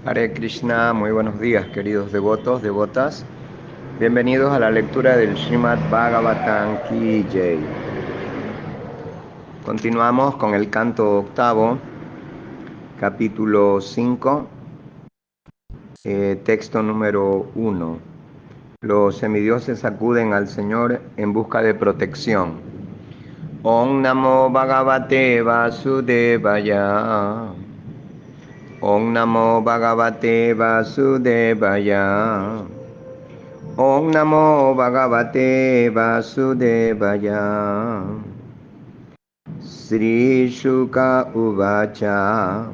Hare Krishna, muy buenos días queridos devotos, devotas. Bienvenidos a la lectura del Srimad Bhagavatam Ki Jai. Continuamos con el canto octavo, capítulo 5, texto número 1. Los semidioses acuden al Señor en busca de protección. Om Namo Bhagavate Vasudevaya. Om Namo Bhagavate Vasudevaya. Om Namo Bhagavate Vasudevaya. Sri Shuka Uvacha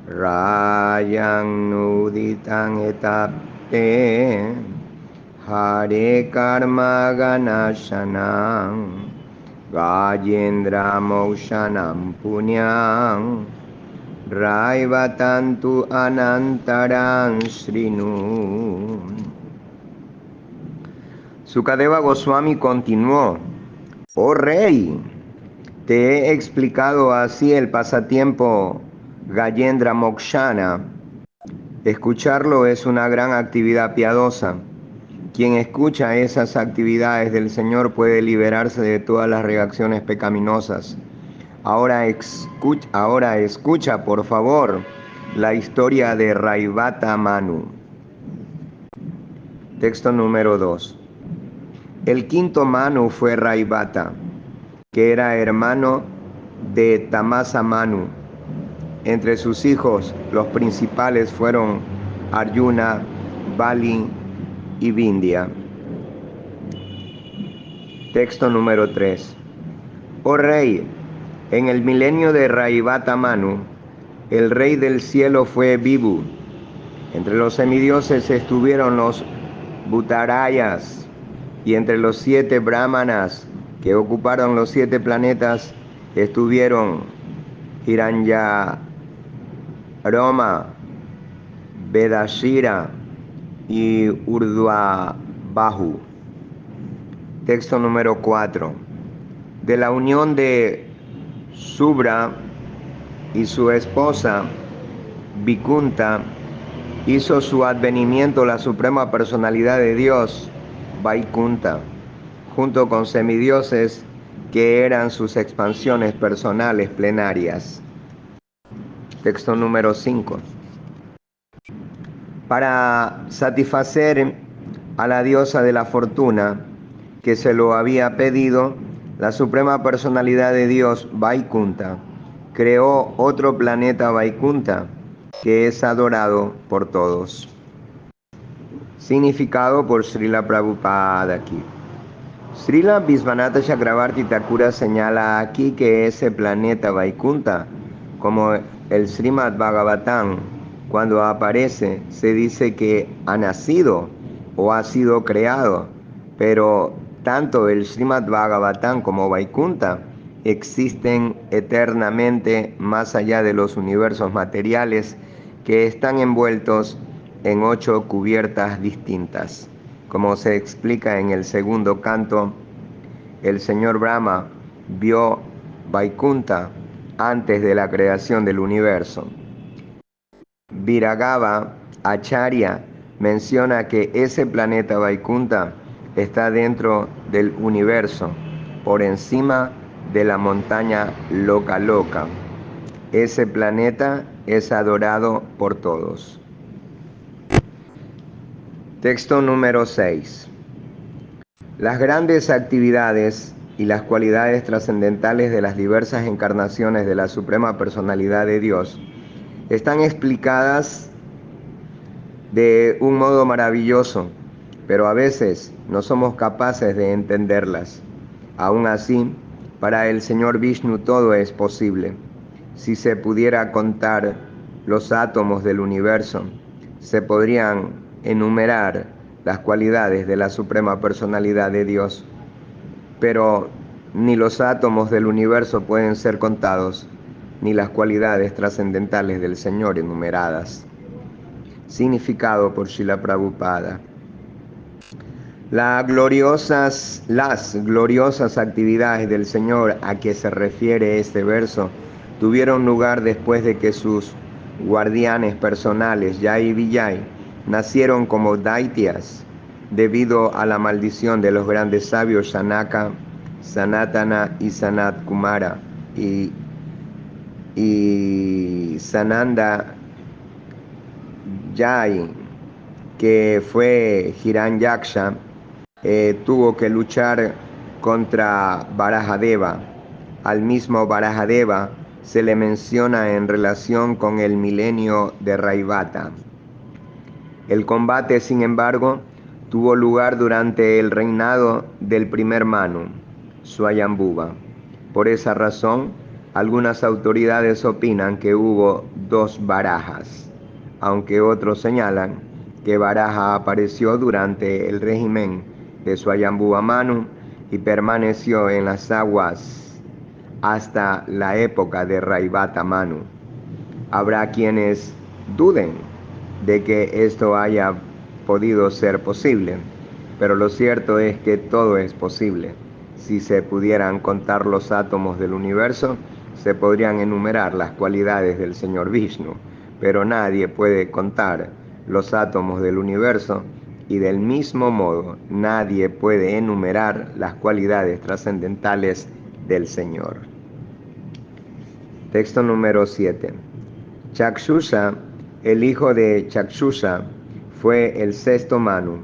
Rayang Nuditam etapte Hare Karma Ganashanam Gajendra Mokshanam Punyam Raivatantu Anantaram Srinu. Sukadeva Goswami continuó: Oh rey, te he explicado así el pasatiempo Gajendra Mokshana. Escucharlo es una gran actividad piadosa. Quien escucha esas actividades del Señor puede liberarse de todas las reacciones pecaminosas. Ahora escucha, por favor, la historia de Raivata Manu. Texto número 2. El quinto Manu fue Raivata, que era hermano de Tamasa Manu. Entre sus hijos, los principales fueron Arjuna, Bali y Vindhya. Texto número 3. Oh rey, en el milenio de Raivata Manu, el rey del cielo fue Vibhu. Entre los semidioses estuvieron los Bhuttarayas, y entre los 7 brahmanas que ocuparon los 7 planetas estuvieron Hiranyaroma, Vedashira y Urdhvabahu. Texto número 4. De la unión de Subra y su esposa Vikunta hizo su advenimiento la suprema personalidad de Dios, Vaikunta, junto con semidioses que eran sus expansiones personales plenarias. Texto número 5. Para satisfacer a la diosa de la fortuna, que se lo había pedido, la suprema personalidad de Dios, Vaikunta, creó otro planeta Vaikunta, que es adorado por todos. Significado por Srila Prabhupada aquí. Srila Visvanatha Chakravarti Thakura señala aquí que ese planeta Vaikunta, como el Srimad Bhagavatam, cuando aparece, se dice que ha nacido o ha sido creado, pero tanto el Srimad Bhagavatam como Vaikunta existen eternamente más allá de los universos materiales que están envueltos en 8 cubiertas distintas. Como se explica en el segundo canto, el señor Brahma vio Vaikunta antes de la creación del universo. Viragava Acharya menciona que ese planeta Vaikunta está dentro del universo, por encima de la montaña Loka Loka. Ese planeta es adorado por todos. Texto número 6. Las grandes actividades y las cualidades trascendentales de las diversas encarnaciones de la Suprema Personalidad de Dios están explicadas de un modo maravilloso, pero a veces no somos capaces de entenderlas. Aún así, para el Señor Vishnu todo es posible. Si se pudiera contar los átomos del universo, se podrían enumerar las cualidades de la Suprema Personalidad de Dios. Pero ni los átomos del universo pueden ser contados, ni las cualidades trascendentales del Señor enumeradas. Significado por Srila Prabhupada. Las gloriosas actividades del Señor a que se refiere este verso tuvieron lugar después de que sus guardianes personales, Yai y Vijay, nacieron como Daityas debido a la maldición de los grandes sabios Sanaka, Sanatana y Sanat Kumara y Sananda Yai, que fue Hiranyaksha, tuvo que luchar contra Varahadeva. Al mismo Varahadeva se le menciona en relación con el milenio de Raivata. El combate, sin embargo, tuvo lugar durante el reinado del primer Manu, Swayambhuva. Por esa razón, algunas autoridades opinan que hubo dos Varajas, aunque otros señalan que Varaha apareció durante el régimen de Swayambhuva Manu y permaneció en las aguas hasta la época de Raivata Manu. Habrá quienes duden de que esto haya podido ser posible, pero lo cierto es que todo es posible. Si se pudieran contar los átomos del universo, se podrían enumerar las cualidades del Señor Vishnu, pero nadie puede contar los átomos del universo y del mismo modo nadie puede enumerar las cualidades trascendentales del Señor. Texto número 7. Chakshusha, el hijo de Chakshusha, fue el sexto Manu.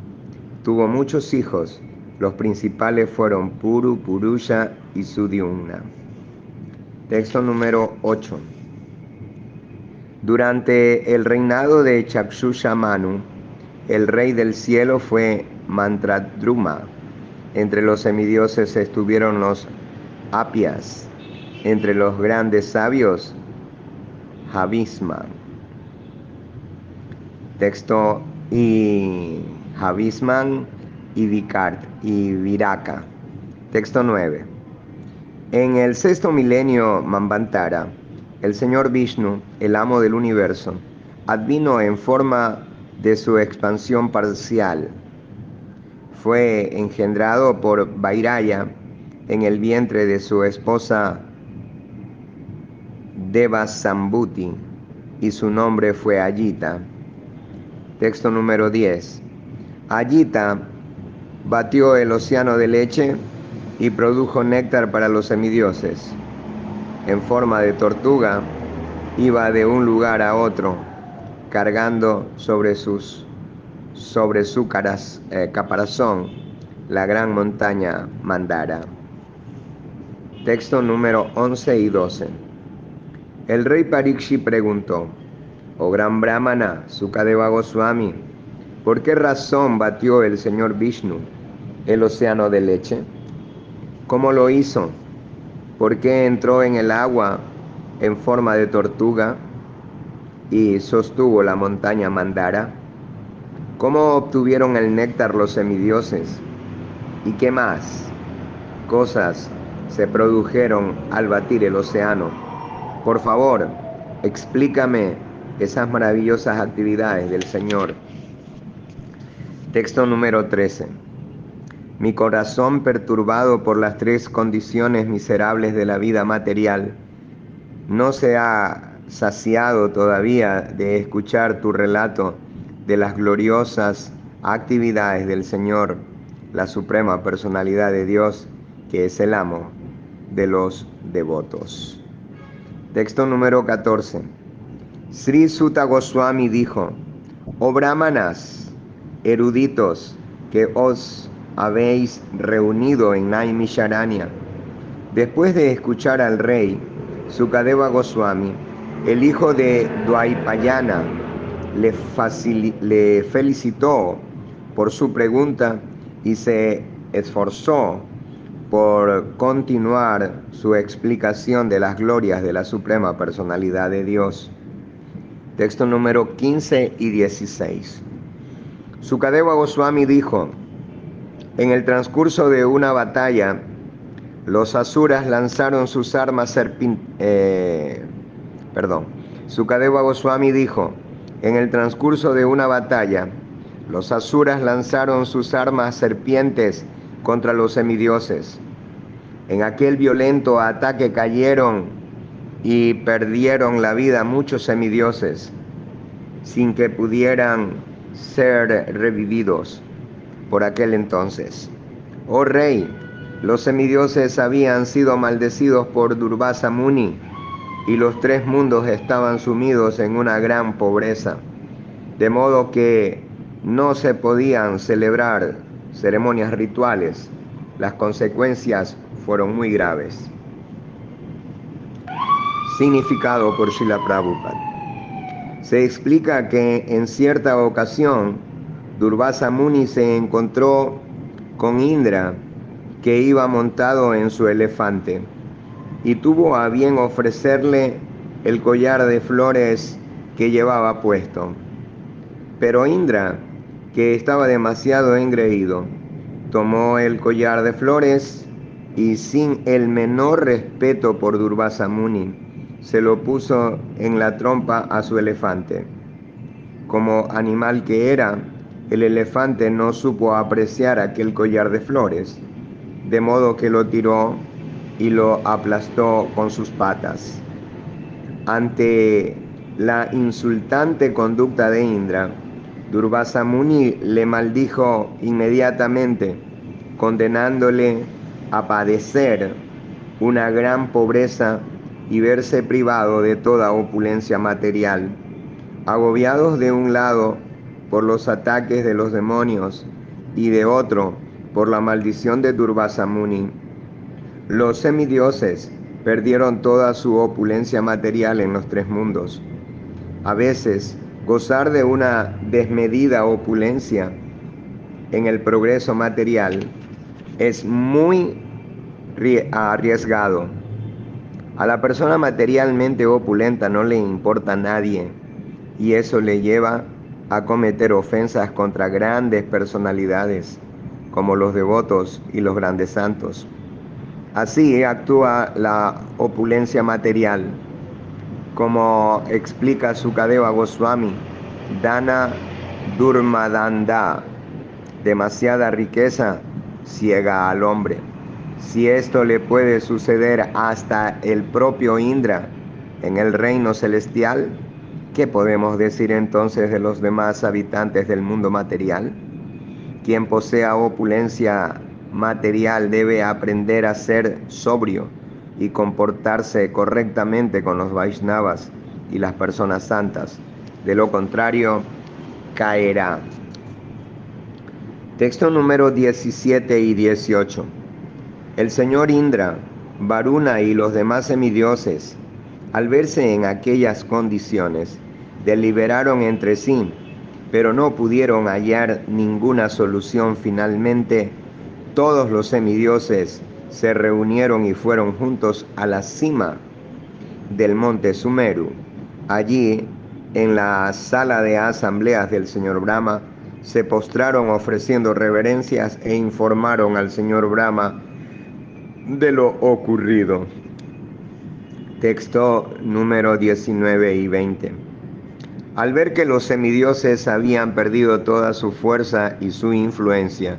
Tuvo muchos hijos. Los principales fueron Puru, Purusha y Sudyumna. Texto número 8. Durante el reinado de Chakshusha Manu, el rey del cielo fue Mantradruma. Entre los semidioses estuvieron los Apias. Entre los grandes sabios, Javisma. Texto y Javisman y Viraka. Texto 9. En el sexto milenio Manvantara, el Señor Vishnu, el amo del universo, advino en forma de su expansión parcial. Fue engendrado por Vairaya en el vientre de su esposa Devasambhuti y su nombre fue Ayita. Texto número 10. Ayita batió el océano de leche y produjo néctar para los semidioses. En forma de tortuga, iba de un lugar a otro, cargando sobre su caparazón la gran montaña Mandara. Texto número 11 y 12. El rey Parikshit preguntó: «Oh gran Brahmana, Sukadeva Goswami, ¿por qué razón batió el Señor Vishnu el océano de leche? ¿Cómo lo hizo? ¿Por qué entró en el agua en forma de tortuga y sostuvo la montaña Mandara? ¿Cómo obtuvieron el néctar los semidioses? ¿Y qué más cosas se produjeron al batir el océano? Por favor, explícame esas maravillosas actividades del Señor». Texto número 13. Mi corazón, perturbado por las tres condiciones miserables de la vida material, no se ha saciado todavía de escuchar tu relato de las gloriosas actividades del Señor, la Suprema Personalidad de Dios, que es el amo de los devotos. Texto número 14. Sri Suta Goswami dijo: «Oh brahmanas, eruditos, que os habéis reunido en Naimisharanya, después de escuchar al rey Sukadeva Goswami, el hijo de Dvaipayana le felicitó por su pregunta y se esforzó por continuar su explicación de las glorias de la Suprema Personalidad de Dios». Texto número 15 y 16. Sukadeva Goswami dijo: «En el transcurso de una batalla, los asuras lanzaron sus armas Sukadeva Goswami dijo: «En el transcurso de una batalla, los asuras lanzaron sus armas serpientes contra los semidioses. En aquel violento ataque cayeron y perdieron la vida muchos semidioses sin que pudieran ser revividos por aquel entonces. Oh rey, los semidioses habían sido maldecidos por Durvasa Muni y los tres mundos estaban sumidos en una gran pobreza, de modo que no se podían celebrar ceremonias rituales. Las consecuencias fueron muy graves. Significado por Srila Prabhupada. Se explica que en cierta ocasión Durvasa Muni se encontró con Indra, que iba montado en su elefante, y tuvo a bien ofrecerle el collar de flores que llevaba puesto. Pero Indra, que estaba demasiado engreído, tomó el collar de flores y sin el menor respeto por Durvasa Muni, se lo puso en la trompa a su elefante. Como animal que era, el elefante no supo apreciar aquel collar de flores, de modo que lo tiró y lo aplastó con sus patas. Ante la insultante conducta de Indra, Durvasa Muni le maldijo inmediatamente, condenándole a padecer una gran pobreza y verse privado de toda opulencia material. Agobiados de un lado por los ataques de los demonios y de otro por la maldición de Durvasa Muni, los semidioses perdieron toda su opulencia material en los tres mundos. A veces, gozar de una desmedida opulencia en el progreso material es muy arriesgado. A la persona materialmente opulenta no le importa a nadie, y eso le lleva a cometer ofensas contra grandes personalidades, como los devotos y los grandes santos. Así actúa la opulencia material, como explica Sukadeva Goswami, Dana Durmadanda, demasiada riqueza ciega al hombre. Si esto le puede suceder hasta el propio Indra en el reino celestial, ¿qué podemos decir entonces de los demás habitantes del mundo material? Quien posea opulencia material debe aprender a ser sobrio y comportarse correctamente con los Vaishnavas y las personas santas. De lo contrario, caerá. Texto número 17 y 18. El señor Indra, Varuna y los demás semidioses, al verse en aquellas condiciones, deliberaron entre sí, pero no pudieron hallar ninguna solución. Finalmente, todos los semidioses se reunieron y fueron juntos a la cima del monte Sumeru. Allí, en la sala de asambleas del señor Brahma, se postraron ofreciendo reverencias e informaron al señor Brahma de lo ocurrido. Texto número 19 y 20. Al ver que los semidioses habían perdido toda su fuerza y su influencia,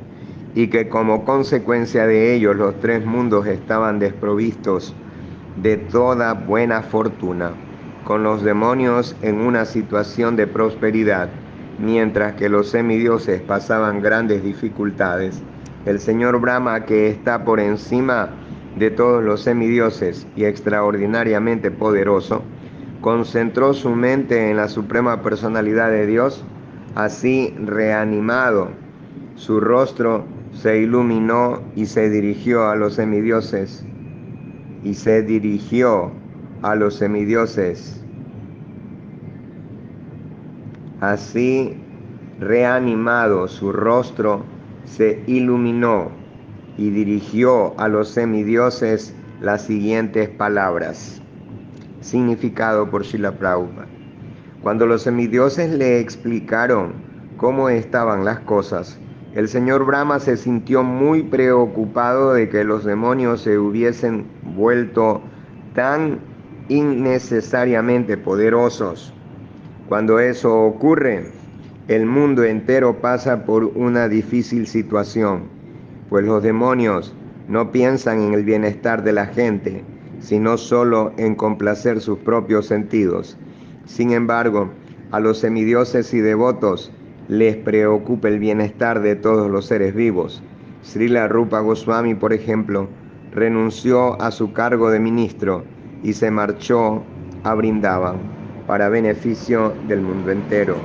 y que como consecuencia de ello los tres mundos estaban desprovistos de toda buena fortuna, con los demonios en una situación de prosperidad, mientras que los semidioses pasaban grandes dificultades, el señor Brahma, que está por encima de todos los semidioses y extraordinariamente poderoso, concentró su mente en la suprema personalidad de Dios. Así, reanimado, su rostro se iluminó y se dirigió a los semidioses. Así, reanimado, su rostro se iluminó y dirigió a los semidioses las siguientes palabras. Significado por Srila Prabhupada. Cuando los semidioses le explicaron cómo estaban las cosas, el señor Brahma se sintió muy preocupado de que los demonios se hubiesen vuelto tan innecesariamente poderosos. Cuando eso ocurre, el mundo entero pasa por una difícil situación, pues los demonios no piensan en el bienestar de la gente, sino solo en complacer sus propios sentidos. Sin embargo, a los semidioses y devotos les preocupa el bienestar de todos los seres vivos. Srila Rupa Goswami, por ejemplo, renunció a su cargo de ministro y se marchó a Vrindavan para beneficio del mundo entero.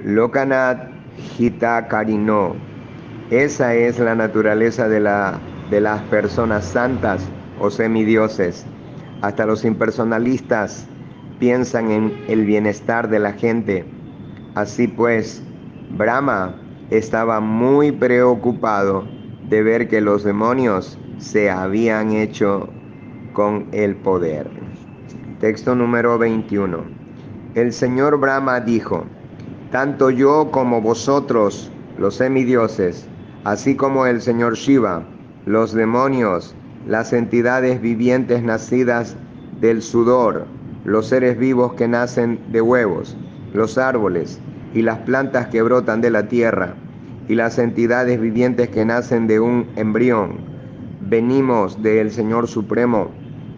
Lokanath Hitakarino. Esa es la naturaleza de las personas santas o semidioses. Hasta los impersonalistas piensan en el bienestar de la gente. Así pues, Brahma estaba muy preocupado de ver que los demonios se habían hecho con el poder. Texto número 21. El señor Brahma dijo: tanto yo como vosotros, los semidioses, así como el señor Shiva, los demonios, las entidades vivientes nacidas del sudor, los seres vivos que nacen de huevos, los árboles y las plantas que brotan de la tierra, y las entidades vivientes que nacen de un embrión, venimos del Señor Supremo,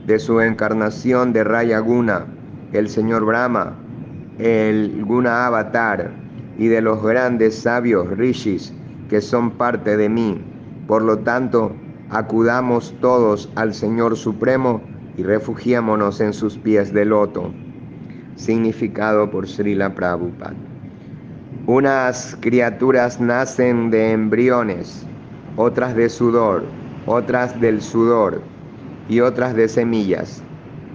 de su encarnación de Raya Guna, el señor Brahma, el Guna Avatar, y de los grandes sabios rishis que son parte de mí. Por lo tanto, acudamos todos al Señor Supremo y refugiémonos en sus pies de loto. Significado por Srila Prabhupada. Unas criaturas nacen de embriones, otras de sudor, otras del sudor y otras de semillas.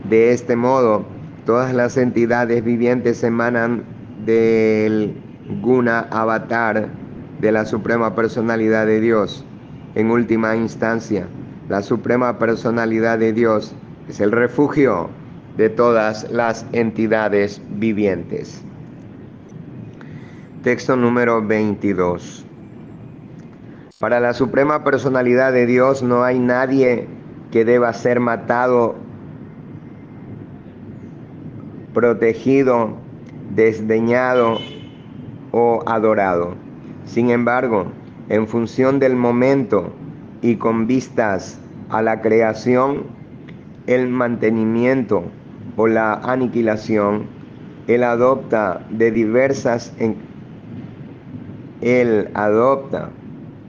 De este modo, todas las entidades vivientes emanan del Guna Avatar de la Suprema Personalidad de Dios. En última instancia, la Suprema Personalidad de Dios es el refugio de todas las entidades vivientes. Texto número 22. Para la Suprema Personalidad de Dios no hay nadie que deba ser matado, protegido, desdeñado o adorado. Sin embargo, en función del momento y con vistas a la creación, el mantenimiento o la aniquilación, él adopta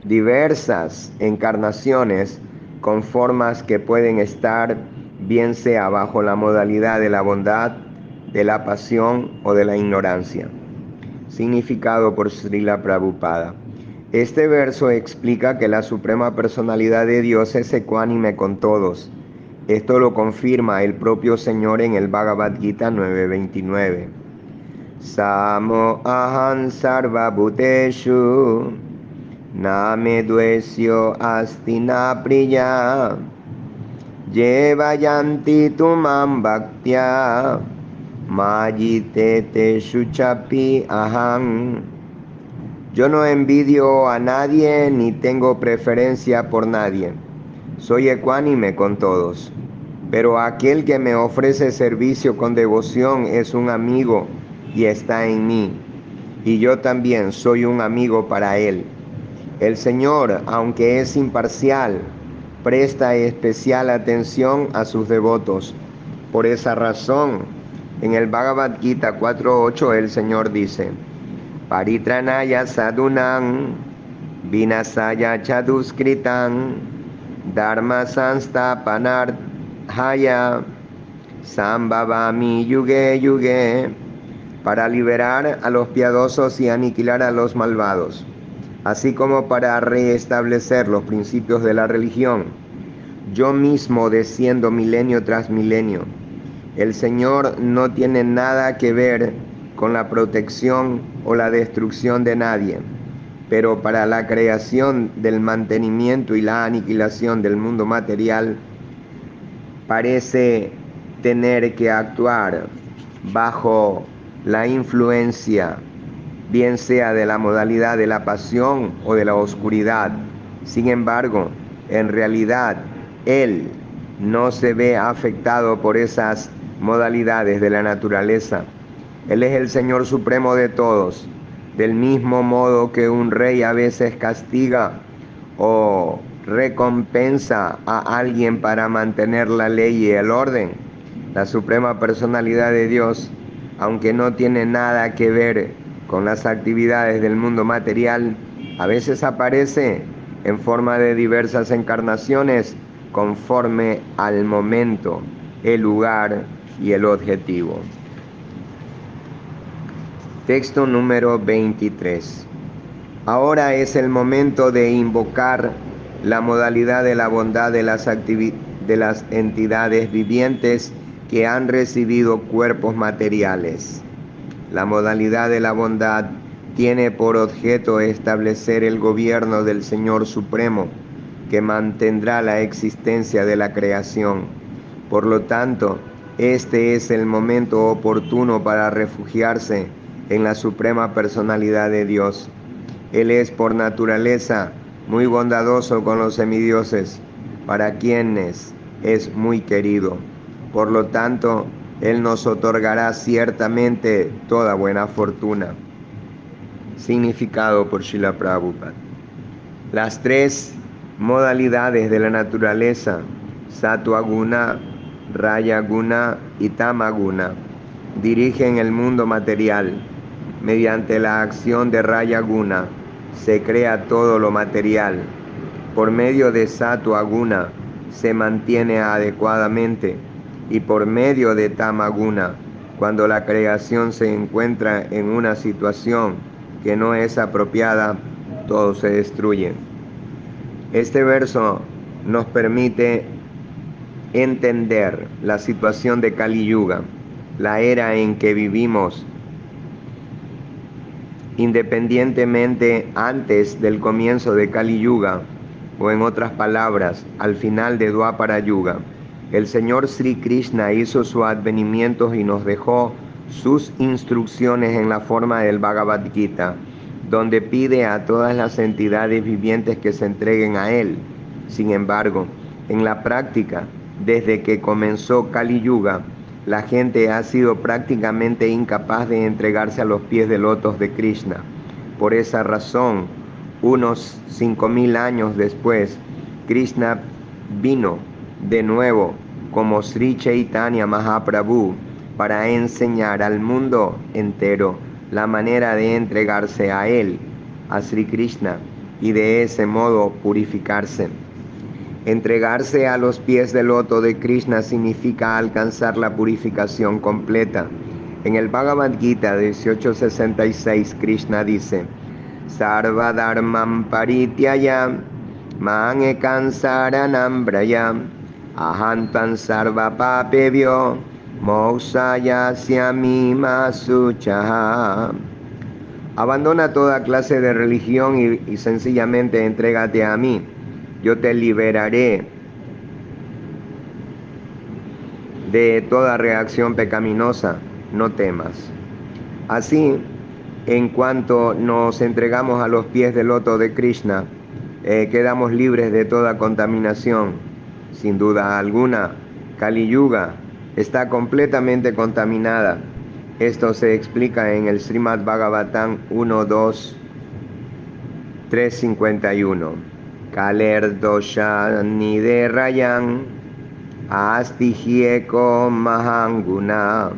diversas encarnaciones con formas que pueden estar bien sea bajo la modalidad de la bondad, de la pasión o de la ignorancia. Significado por Srila Prabhupada. Este verso explica que la Suprema Personalidad de Dios es ecuánime con todos. Esto lo confirma el propio Señor en el Bhagavad Gita 9.29. Samo aham sarva bhuteshu name dvesyo asti na priya yevayanti tumam bhaktya mayitete shuchapi aham. Yo no envidio a nadie ni tengo preferencia por nadie. Soy ecuánime con todos. Pero aquel que me ofrece servicio con devoción es un amigo y está en mí. Y yo también soy un amigo para él. El Señor, aunque es imparcial, presta especial atención a sus devotos. Por esa razón, en el Bhagavad Gita 4.8 el Señor dice: Paritranaya sadunam vinasaya chaduskritam dharma sanstapanarthaya sambhavami yuge yuge. Para liberar a los piadosos y aniquilar a los malvados, así como para restablecer los principios de la religión. Yo mismo desciendo milenio tras milenio. El Señor no tiene nada que ver con la protección o la destrucción de nadie, pero para la creación del mantenimiento y la aniquilación del mundo material, parece tener que actuar bajo la influencia, bien sea de la modalidad de la pasión o de la oscuridad. Sin embargo, en realidad, Él no se ve afectado por esas modalidades de la naturaleza. Él es el Señor Supremo de todos, del mismo modo que un rey a veces castiga o recompensa a alguien para mantener la ley y el orden. La suprema personalidad de Dios, aunque no tiene nada que ver con las actividades del mundo material, a veces aparece en forma de diversas encarnaciones conforme al momento, el lugar y el objetivo. Texto número 23. Ahora es el momento de invocar la modalidad de la bondad de las entidades vivientes que han recibido cuerpos materiales. La modalidad de la bondad tiene por objeto establecer el gobierno del Señor Supremo, que mantendrá la existencia de la creación. Por lo tanto, este es el momento oportuno para refugiarse en la suprema personalidad de Dios. Él es por naturaleza muy bondadoso con los semidioses, para quienes es muy querido. Por lo tanto, Él nos otorgará ciertamente toda buena fortuna. Significado por Srila Prabhupada. Las tres modalidades de la naturaleza, Sattva Guna, Raya Guna y Tama Guna, dirigen el mundo material. Mediante la acción de Raya Guna se crea todo lo material. Por medio de Sattva Guna se mantiene adecuadamente, y por medio de Tama Guna, cuando la creación se encuentra en una situación que no es apropiada, todo se destruye. Este verso nos permite entender la situación de Kali Yuga, la era en que vivimos, independientemente antes del comienzo de Kali Yuga, o en otras palabras, al final de Dwapara Yuga. El Señor Sri Krishna hizo su advenimiento y nos dejó sus instrucciones en la forma del Bhagavad Gita, donde pide a todas las entidades vivientes que se entreguen a Él. Sin embargo, en la práctica, desde que comenzó Kali Yuga, la gente ha sido prácticamente incapaz de entregarse a los pies de lotos de Krishna. Por esa razón, unos 5000 años después, Krishna vino de nuevo como Sri Chaitanya Mahaprabhu para enseñar al mundo entero la manera de entregarse a Él, a Sri Krishna, y de ese modo purificarse. Entregarse a los pies del loto de Krishna significa alcanzar la purificación completa. En el Bhagavad Gita 1866, Krishna dice: Sarva dharmam parityaya man ekam saranam braya ahantam sarva papebhyo mokshaya syami ma suchaha. Abandona toda clase de religión y sencillamente entrégate a mí. Yo te liberaré de toda reacción pecaminosa, no temas. Así, en cuanto nos entregamos a los pies del loto de Krishna, quedamos libres de toda contaminación. Sin duda alguna, Kali Yuga está completamente contaminada. Esto se explica en el Srimad Bhagavatam 1.2.351. Kaler dosha niderayan astihieko mahanguna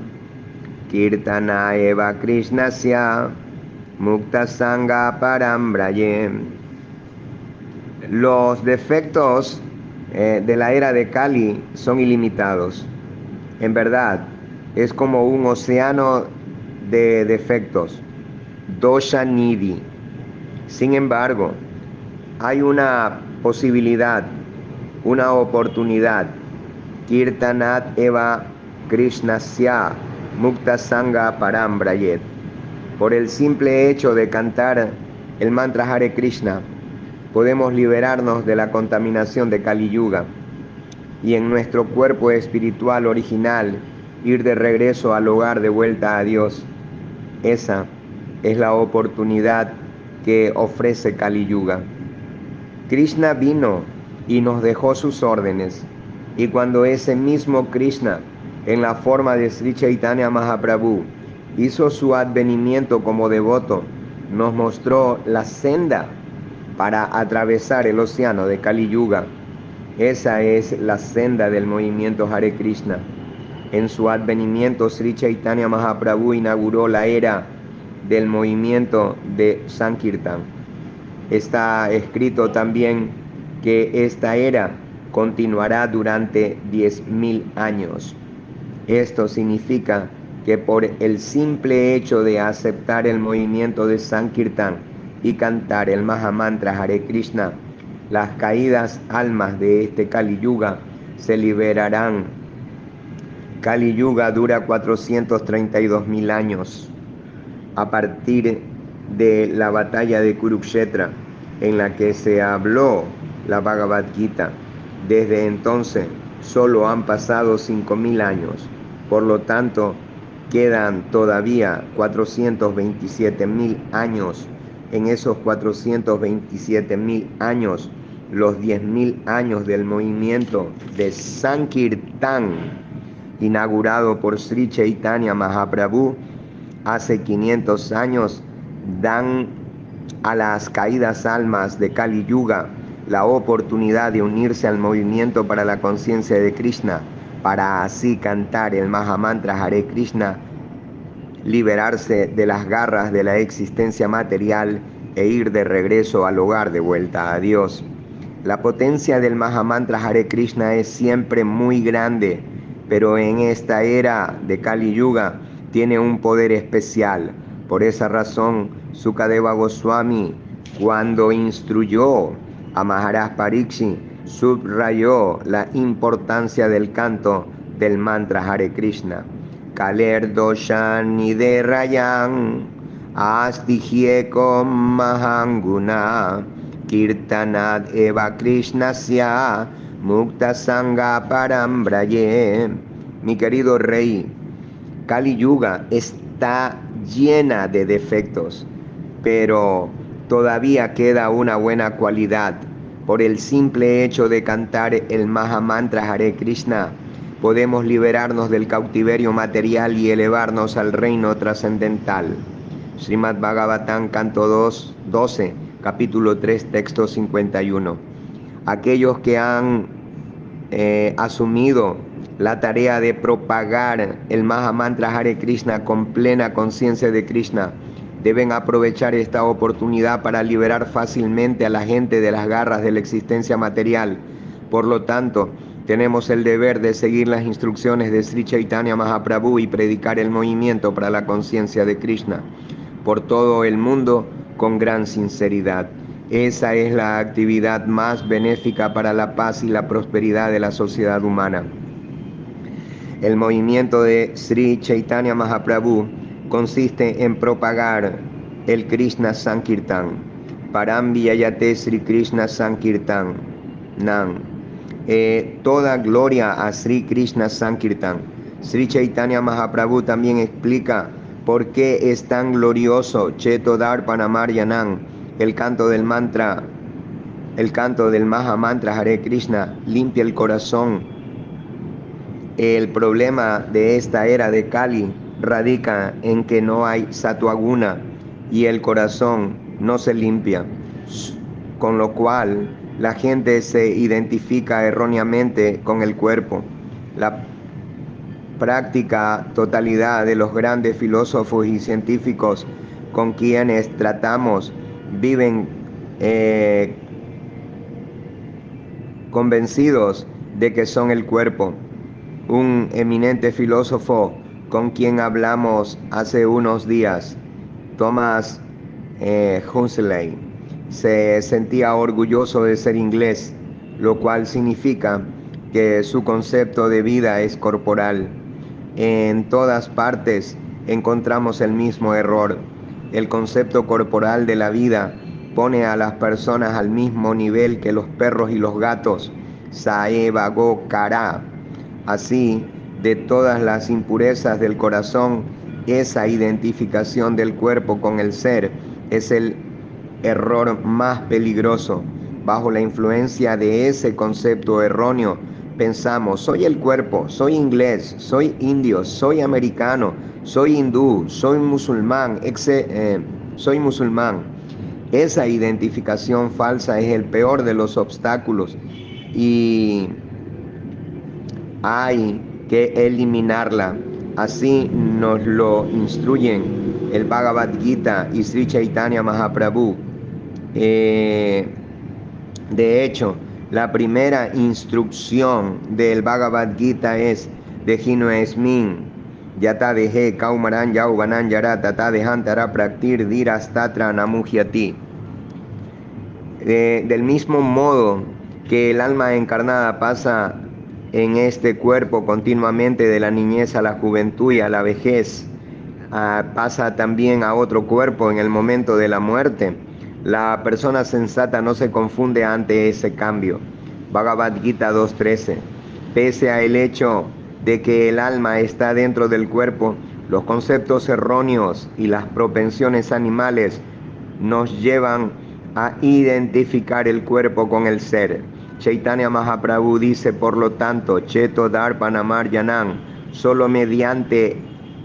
kirtana eva krishnasya mukta sangha parambraye. Los defectos de la era de Kali son ilimitados. En verdad, es como un océano de defectos, dosha nidhi. Sin embargo, hay una posibilidad, una oportunidad. Kirtanat eva krishnasya mukta sangha parambrayet. Por el simple hecho de cantar el mantra Hare Krishna, podemos liberarnos de la contaminación de Kali Yuga y en nuestro cuerpo espiritual original ir de regreso al hogar, de vuelta a Dios. Esa es la oportunidad que ofrece Kali Yuga. Krishna vino y nos dejó sus órdenes, y cuando ese mismo Krishna, en la forma de Sri Chaitanya Mahaprabhu, hizo su advenimiento como devoto, nos mostró la senda para atravesar el océano de Kali Yuga. Esa es la senda del movimiento Hare Krishna. En su advenimiento, Sri Chaitanya Mahaprabhu inauguró la era del movimiento de Sankirtan. Está escrito también que esta era continuará durante 10.000 años. Esto significa que por el simple hecho de aceptar el movimiento de Sankirtan y cantar el Mahamantra Hare Krishna, las caídas almas de este Kali Yuga se liberarán. Kali Yuga dura 432.000 años. A partir de la batalla de Kurukshetra, en la que se habló la Bhagavad Gita, desde entonces solo han pasado 5.000 años. Por lo tanto, quedan todavía 427.000 años. En esos 427.000 años, los 10.000 años del movimiento de Sankirtan, inaugurado por Sri Chaitanya Mahaprabhu hace 500 años, dan a las caídas almas de Kali Yuga la oportunidad de unirse al movimiento para la conciencia de Krishna, para así cantar el Mahamantra Hare Krishna, liberarse de las garras de la existencia material e ir de regreso al hogar de vuelta a Dios. La potencia del Mahamantra Hare Krishna es siempre muy grande, pero en esta era de Kali Yuga tiene un poder especial. Por esa razón, Sukadeva Goswami, cuando instruyó a Maharaj Parikshit, subrayó la importancia del canto del mantra Hare Krishna. Kaler doshan niderayan astihyeko mahanguna kirtanad eva krishnasya mukta sangha parambraye. Mi querido rey, Kali Yuga está llena de defectos, pero todavía queda una buena cualidad. Por el simple hecho de cantar el Mahamantra Hare Krishna, podemos liberarnos del cautiverio material y elevarnos al reino trascendental. Srimad Bhagavatam, canto 12, capítulo 3, texto 51. Aquellos que han asumido la tarea de propagar el Mahamantra Hare Krishna con plena conciencia de Krishna deben aprovechar esta oportunidad para liberar fácilmente a la gente de las garras de la existencia material. Por lo tanto, tenemos el deber de seguir las instrucciones de Sri Chaitanya Mahaprabhu y predicar el movimiento para la conciencia de Krishna por todo el mundo con gran sinceridad. Esa es la actividad más benéfica para la paz y la prosperidad de la sociedad humana. El movimiento de Sri Chaitanya Mahaprabhu consiste en propagar el Krishna Sankirtan. Parambiyayate Sri Krishna Sankirtan. Toda gloria a Sri Krishna Sankirtan. Sri Chaitanya Mahaprabhu también explica por qué es tan glorioso Cheto Darpanamaryanam, el canto del mantra, el canto del Mahamantra Hare Krishna limpia el corazón. El problema de esta era de Kali radica en que no hay Sattva-guna y el corazón no se limpia, con lo cual la gente se identifica erróneamente con el cuerpo. La práctica totalidad de los grandes filósofos y científicos con quienes tratamos viven convencidos de que son el cuerpo. Un eminente filósofo con quien hablamos hace unos días, Thomas Huxley, se sentía orgulloso de ser inglés, lo cual significa que su concepto de vida es corporal. En todas partes encontramos el mismo error. El concepto corporal de la vida pone a las personas al mismo nivel que los perros y los gatos. Saeva go kara. Así, de todas las impurezas del corazón, esa identificación del cuerpo con el ser es el error más peligroso. Bajo la influencia de ese concepto erróneo, pensamos, soy el cuerpo, soy inglés, soy indio, soy americano, soy hindú, soy musulmán, soy musulmán. Esa identificación falsa es el peor de los obstáculos y hay que eliminarla. Así nos lo instruyen el Bhagavad Gita y Sri Chaitanya Mahaprabhu. De hecho, la primera instrucción del Bhagavad Gita es Dejino Esmin, Yata Deje, Kaumaran Yauvanan Yara, Tata Dejantara Praktir Dirastatra Namuhyati. Del mismo modo que el alma encarnada pasa en este cuerpo continuamente de la niñez a la juventud y a la vejez, pasa también a otro cuerpo en el momento de la muerte. La persona sensata no se confunde ante ese cambio. Bhagavad Gita 2.13. Pese a el hecho de que el alma está dentro del cuerpo, los conceptos erróneos y las propensiones animales nos llevan a identificar el cuerpo con el ser. Chaitanya Mahaprabhu dice, por lo tanto, Cheto Darpanamar Yanam, solo mediante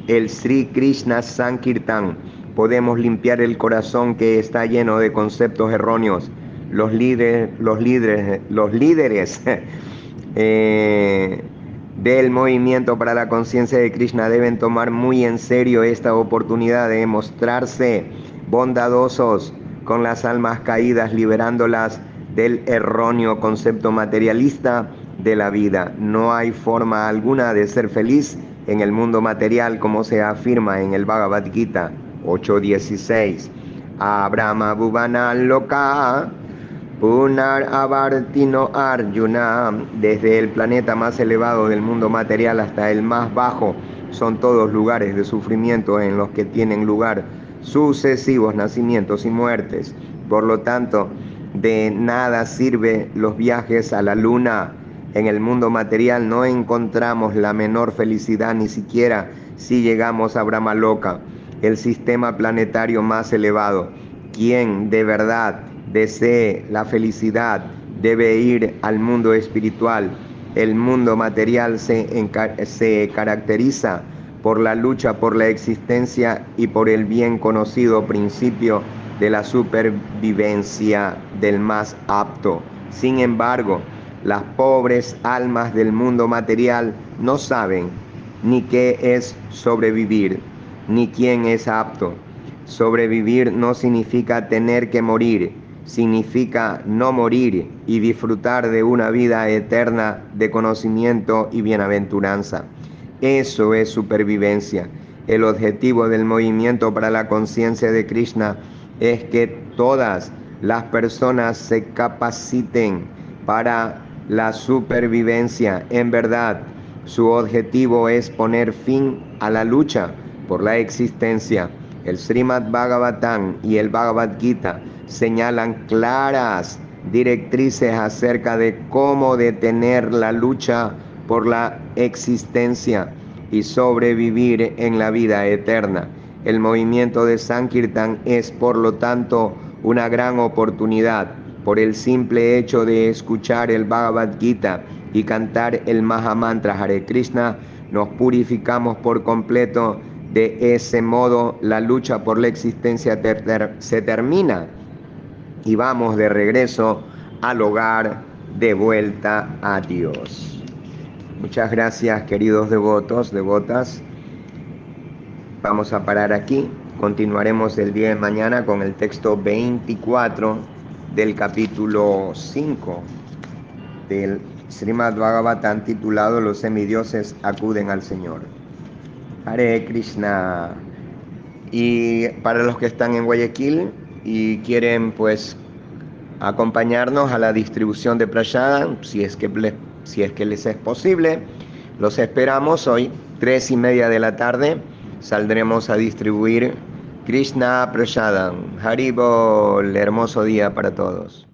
el Sri Krishna Sankirtan podemos limpiar el corazón que está lleno de conceptos erróneos. Los líderes del movimiento para la conciencia de Krishna deben tomar muy en serio esta oportunidad de mostrarse bondadosos con las almas caídas, liberándolas del erróneo concepto materialista de la vida. No hay forma alguna de ser feliz en el mundo material, como se afirma en el Bhagavad Gita 8.16. Abrahma Bhuvana Loka Punar Avartino Arjuna, desde el planeta más elevado del mundo material hasta el más bajo, son todos lugares de sufrimiento en los que tienen lugar sucesivos nacimientos y muertes. Por lo tanto, de nada sirve los viajes a la luna. En el mundo material no encontramos la menor felicidad, ni siquiera si llegamos a Brahmaloka, el sistema planetario más elevado. Quien de verdad desee la felicidad debe ir al mundo espiritual. El mundo material se caracteriza por la lucha por la existencia y por el bien conocido principio de la supervivencia del más apto. Sin embargo, las pobres almas del mundo material no saben ni qué es sobrevivir, ni quién es apto. Sobrevivir no significa tener que morir, significa no morir y disfrutar de una vida eterna de conocimiento y bienaventuranza. Eso es supervivencia. El objetivo del movimiento para la conciencia de Krishna es que todas las personas se capaciten para la supervivencia. En verdad, su objetivo es poner fin a la lucha por la existencia. El Srimad Bhagavatam y el Bhagavad Gita señalan claras directrices acerca de cómo detener la lucha por la existencia y sobrevivir en la vida eterna. El movimiento de Sankirtan es, por lo tanto, una gran oportunidad. Por el simple hecho de escuchar el Bhagavad Gita y cantar el Mahamantra Hare Krishna, nos purificamos por completo. De ese modo, la lucha por la existencia se termina y vamos de regreso al hogar, de vuelta a Dios. Muchas gracias, queridos devotos, devotas. Vamos a parar aquí. Continuaremos el día de mañana con el texto 24 del capítulo 5 del Srimad Bhagavatam, titulado Los semidioses acuden al Señor. Hare Krishna. Y para los que están en Guayaquil y quieren pues acompañarnos a la distribución de Prasada, si es que les es posible, los esperamos hoy, 3:30 de la tarde, saldremos a distribuir Krishna Prasadam. Haribol, hermoso día para todos.